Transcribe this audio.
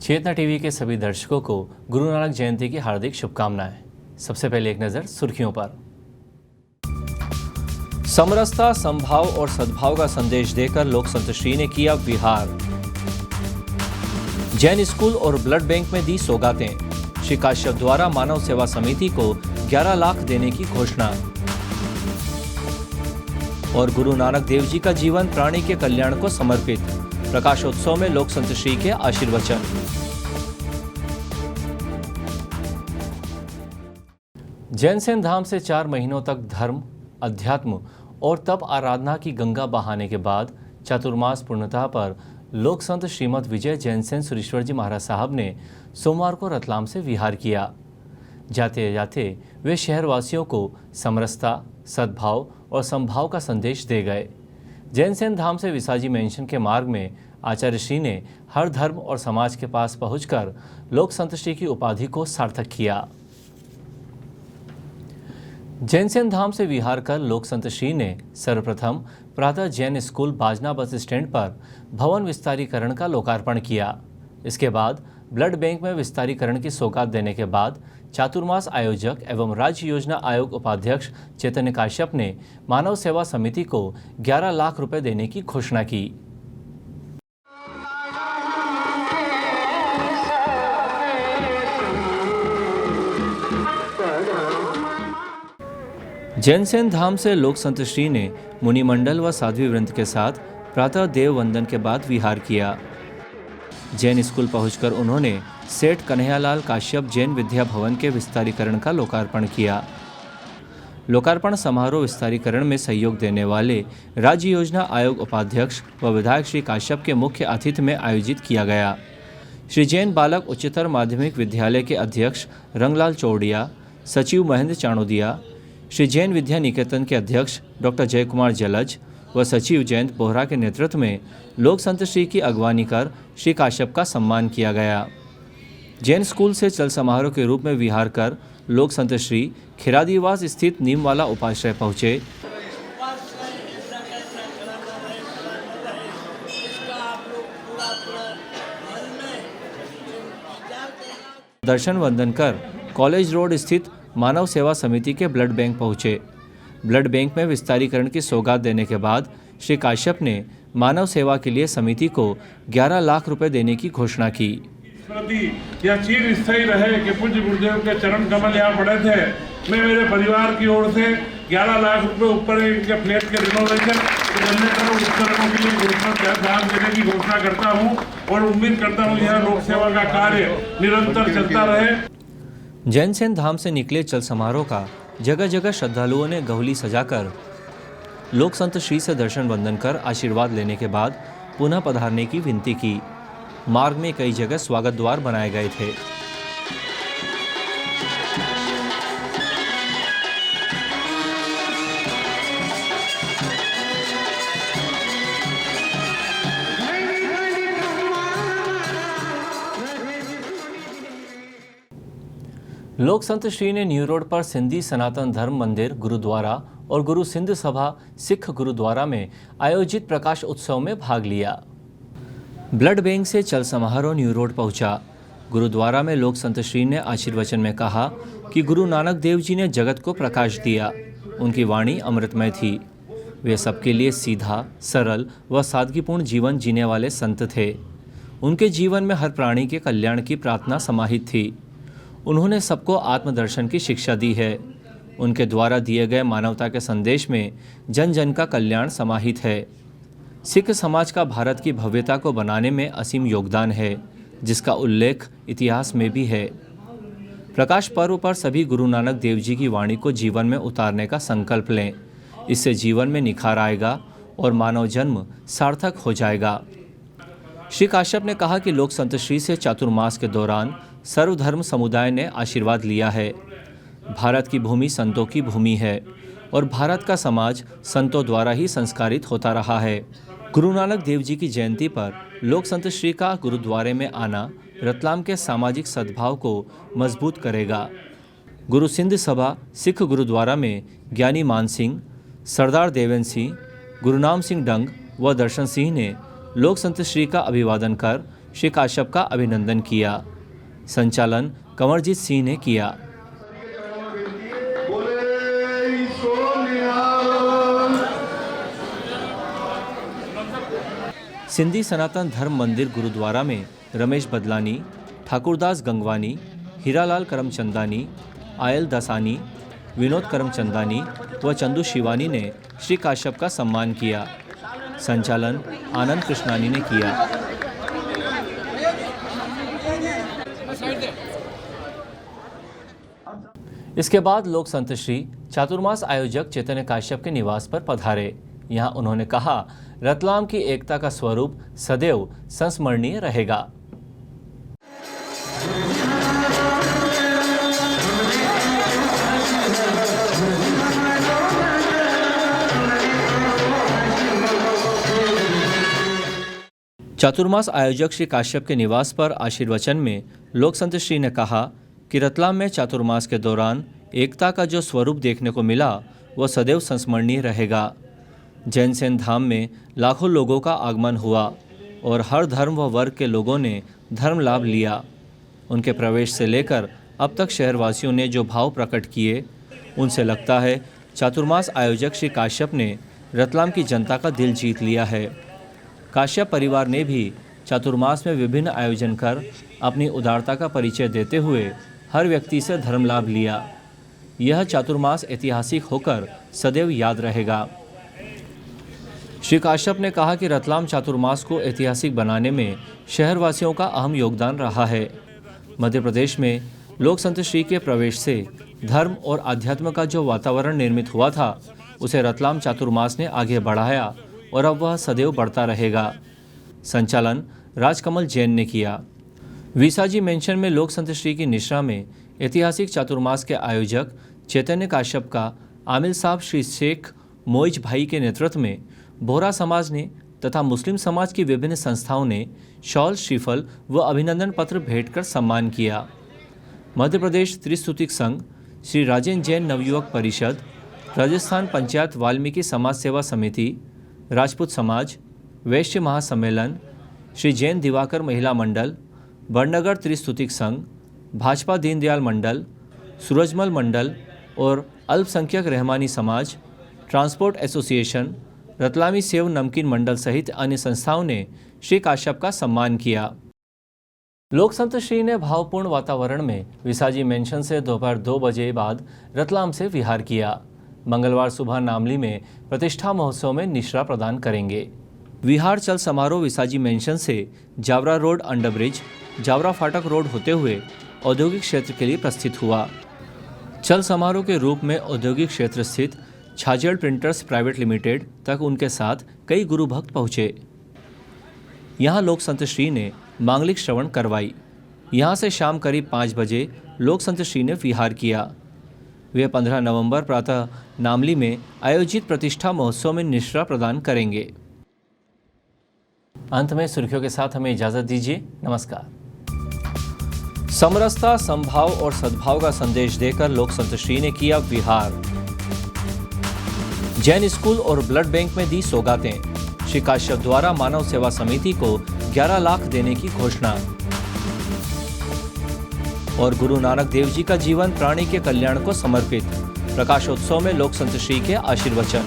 चेतना TV के सभी दर्शकों को गुरु नानक जयंती की हार्दिक शुभकामनाएं। सबसे पहले एक नजर सुर्खियों पर। समरसता, समभाव और सद्भाव का संदेश देकर लोक संत श्री ने किया विहार। जैन स्कूल और ब्लड बैंक में दी सौगातें। श्री काश्यप द्वारा मानव सेवा समिति को 11 लाख देने की घोषणा। और गुरु नानक देव जी का जीवन प्राणी के कल्याण को समर्पित। प्रकाशोत्सव में लोक संत श्री के आशीर्वचन। जैनसेन धाम से 4 महीनों तक धर्म, अध्यात्म और तप आराधना की गंगा बहाने के बाद चातुर्मास पूर्णता पर लोक संत श्रीमद विजय जैनसेन सुरेश्वर जी महाराज साहब ने सोमवार को रतलाम से विहार किया। जाते जाते वे शहरवासियों को समरसता, सद्भाव और समभाव का संदेश दे गए। जैनसेन धाम से विसाजी मेंशन के मार्ग में आचार्य श्री ने हर धर्म और समाज के पास पहुंचकर लोक संत श्री की उपाधि को सार्थक किया। जैनसेन धाम से विहार कर लोक संत श्री ने सर्वप्रथम प्रातः जैन स्कूल बाजना बस स्टैंड पर भवन विस्तारीकरण का लोकार्पण किया। इसके बाद ब्लड बैंक में विस्तारीकरण की सौगात देने के बाद चातुर्मास आयोजक एवं राज्य योजना आयोग उपाध्यक्ष चैतन्य काश्यप ने मानव सेवा समिति को 11 लाख रुपए देने की घोषणा की। जैनसेन धाम से लोक संत श्री ने मुनिमंडल व साध्वी वृंद के साथ प्रातः देव वंदन के बाद विहार किया। जैन स्कूल पहुंचकर उन्होंने सेठ कन्हैयालाल काश्यप जैन विद्या भवन के विस्तारीकरण का लोकार्पण किया। लोकार्पण समारोह विस्तारीकरण में सहयोग देने वाले राज्य योजना आयोग उपाध्यक्ष व विधायक श्री काश्यप के मुख्य आतिथ्य में आयोजित किया गया। श्री जैन बालक उच्चतर माध्यमिक विद्यालय के अध्यक्ष रंगलाल चौड़िया, सचिव महेंद्र चाणोदिया, श्री जैन विद्या निकेतन के अध्यक्ष डॉक्टर जयकुमार जलज व सचिव जयंत बोहरा के नेतृत्व में लोक संत श्री की अगवानी कर श्री काश्यप का सम्मान किया गया। जैन स्कूल से चल समारोह के रूप में विहार कर लोक संत श्री खिरादीवास स्थित नीमवाला उपाश्रय पहुँचे। दर्शन वंदन कर कॉलेज रोड स्थित मानव सेवा समिति के ब्लड बैंक पहुंचे। ब्लड बैंक में विस्तारीकरण की सौगात देने के बाद श्री काश्यप ने मानव सेवा के लिए समिति को 11 लाख रुपए देने की घोषणा की। यह चीर स्थायी रहे कि पूज्य गुरुदेव के चरण कमल यहाँ पड़े थे। मैं मेरे परिवार की ओर से 11 लाख रुपए ऊपर इनके फ्लैट के रिनोवेशन जनरेटर उपकरणों के लिए दान देने की घोषणा करता हूँ और उम्मीद करता हूँ यह लोक सेवा का कार्य निरंतर चलता रहे। जैनसेन धाम से निकले चल समारोह का जगह जगह श्रद्धालुओं ने गहुली सजाकर लोक संत श्री से दर्शन वंदन कर आशीर्वाद लेने के बाद पुनः पधारने की विनती की। मार्ग में कई जगह स्वागत द्वार बनाए गए थे। लोक संत श्री ने न्यू रोड पर सिंधी सनातन धर्म मंदिर गुरुद्वारा और गुरु सिंध सभा सिख गुरुद्वारा में आयोजित प्रकाश उत्सव में भाग लिया। ब्लड बैंक से चल समारोह न्यू रोड पहुंचा। गुरुद्वारा में लोक संत श्री ने आशीर्वचन में कहा कि गुरु नानक देव जी ने जगत को प्रकाश दिया। उनकी वाणी अमृतमय थी। वे सबके लिए सीधा, सरल व सादगीपूर्ण जीवन जीने वाले संत थे। उनके जीवन में हर प्राणी के कल्याण की प्रार्थना समाहित थी। उन्होंने सबको आत्मदर्शन की शिक्षा दी है। उनके द्वारा दिए गए मानवता के संदेश में जन जन का कल्याण समाहित है। सिख समाज का भारत की भव्यता को बनाने में असीम योगदान है, जिसका उल्लेख इतिहास में भी है। प्रकाश पर्व पर सभी गुरु नानक देव जी की वाणी को जीवन में उतारने का संकल्प लें। इससे जीवन में निखार आएगा और मानव जन्म सार्थक हो जाएगा। श्री काश्यप ने कहा कि लोक संत श्री से चातुर्मास के दौरान सर्वधर्म समुदाय ने आशीर्वाद लिया है। भारत की भूमि संतों की भूमि है और भारत का समाज संतों द्वारा ही संस्कारित होता रहा है। गुरु नानक देव जी की जयंती पर लोक संत श्री का गुरुद्वारे में आना रतलाम के सामाजिक सद्भाव को मजबूत करेगा। गुरु सिंध सभा सिख गुरुद्वारा में ज्ञानी मान सिंह, सरदार देवेंद्र सिंह, गुरुनाम सिंह डंग व दर्शन सिंह ने लोक संत श्री का अभिवादन कर श्री काश्यप का अभिनंदन किया। संचालन कंवरजीत सिंह ने किया। सिंधी सनातन धर्म मंदिर गुरुद्वारा में रमेश बदलानी, ठाकुरदास गंगवानी, हीरालाल करमचंदानी, आयल दसानी, विनोद करमचंदानी व चंदू शिवानी ने श्री काश्यप का सम्मान किया। संचालन आनंद कृष्णानी ने किया। इसके बाद लोक संत श्री चातुर्मास आयोजक चैतन्य काश्यप के निवास पर पधारे। यहाँ उन्होंने कहा, रतलाम की एकता का स्वरूप सदैव संस्मरणीय रहेगा। चातुर्मास आयोजक श्री काश्यप के निवास पर आशीर्वचन में लोक संत श्री ने कहा कि रतलाम में चातुर्मास के दौरान एकता का जो स्वरूप देखने को मिला वह सदैव संस्मरणीय रहेगा। जैन सेन धाम में लाखों लोगों का आगमन हुआ और हर धर्म व वर्ग के लोगों ने धर्म लाभ लिया। उनके प्रवेश से लेकर अब तक शहरवासियों ने जो भाव प्रकट किए, उनसे लगता है चातुर्मास आयोजक श्री काश्यप ने रतलाम की जनता का दिल जीत लिया है। काश्यप परिवार ने भी चातुर्मास में विभिन्न आयोजन कर अपनी उदारता का परिचय देते हुए हर व्यक्ति से धर्म लाभ लिया। यह चातुर्मास ऐतिहासिक होकर सदैव याद रहेगा। श्री काश्यप ने कहा कि रतलाम चातुर्मास को ऐतिहासिक बनाने में शहरवासियों का अहम योगदान रहा है। मध्य प्रदेश में लोक संत श्री के प्रवेश से धर्म और आध्यात्म का जो वातावरण निर्मित हुआ था, उसे रतलाम चातुर्मास ने आगे बढ़ाया और अब वह सदैव बढ़ता रहेगा। संचालन राजकमल जैन ने किया। विसाजी मेंशन में लोक संत श्री की निश्रा में ऐतिहासिक चातुर्मास के आयोजक चैतन्य काश्यप का आमिल साहब श्री शेख मोइज भाई के नेतृत्व में बोहरा समाज ने तथा मुस्लिम समाज की विभिन्न संस्थाओं ने शॉल, श्रीफल व अभिनंदन पत्र भेंट कर सम्मान किया। मध्य प्रदेश त्रिस्तुतिक संघ, श्री राजेंद्र जैन नवयुवक परिषद, राजस्थान पंचायत वाल्मीकि समाज सेवा समिति, राजपूत समाज, वैश्य महासम्मेलन, श्री जैन दिवाकर महिला मंडल, बड़नगर त्रिस्तुतिक संघ, भाजपा दीनदयाल मंडल, सूरजमल मंडल और अल्पसंख्यक रहमानी समाज, ट्रांसपोर्ट एसोसिएशन, रतलामी सेव नमकीन मंडल सहित अन्य संस्थाओं ने श्री काश्यप का सम्मान किया। लोक संत श्री ने भावपूर्ण वातावरण में विसाजी मेंशन से दोपहर 2 बजे बाद रतलाम से विहार किया। मंगलवार सुबह नामली में प्रतिष्ठा महोत्सव में निश्रा प्रदान करेंगे। विहार चल समारोह विसाजी मेंशन से जावरा रोड अंडरब्रिज, जावरा फाटक रोड होते हुए औद्योगिक क्षेत्र के लिए प्रस्थित हुआ। चल समारोह के रूप में औद्योगिक क्षेत्र स्थित छाजेड़ प्रिंटर्स प्राइवेट लिमिटेड तक उनके साथ कई गुरु भक्त पहुँचे। यहाँ लोक संत श्री ने मांगलिक श्रवण करवाई। यहाँ से शाम करीब 5 बजे लोक संत श्री ने विहार किया। वे 15 नवंबर प्रातः नामली में आयोजित प्रतिष्ठा महोत्सव में निश्रा प्रदान करेंगे। अंत में सुर्खियों के साथ हमें इजाजत दीजिए। नमस्कार। समरसता, समभाव और सद्भाव का संदेश देकर लोक संत श्री ने किया विहार। जैन स्कूल और ब्लड बैंक में दी सौगातें। श्री काश्यप द्वारा मानव सेवा समिति को 11 लाख देने की घोषणा। और गुरु नानक देव जी का जीवन प्राणी के कल्याण को समर्पित। प्रकाशोत्सव में लोक संत श्री के आशीर्वचन।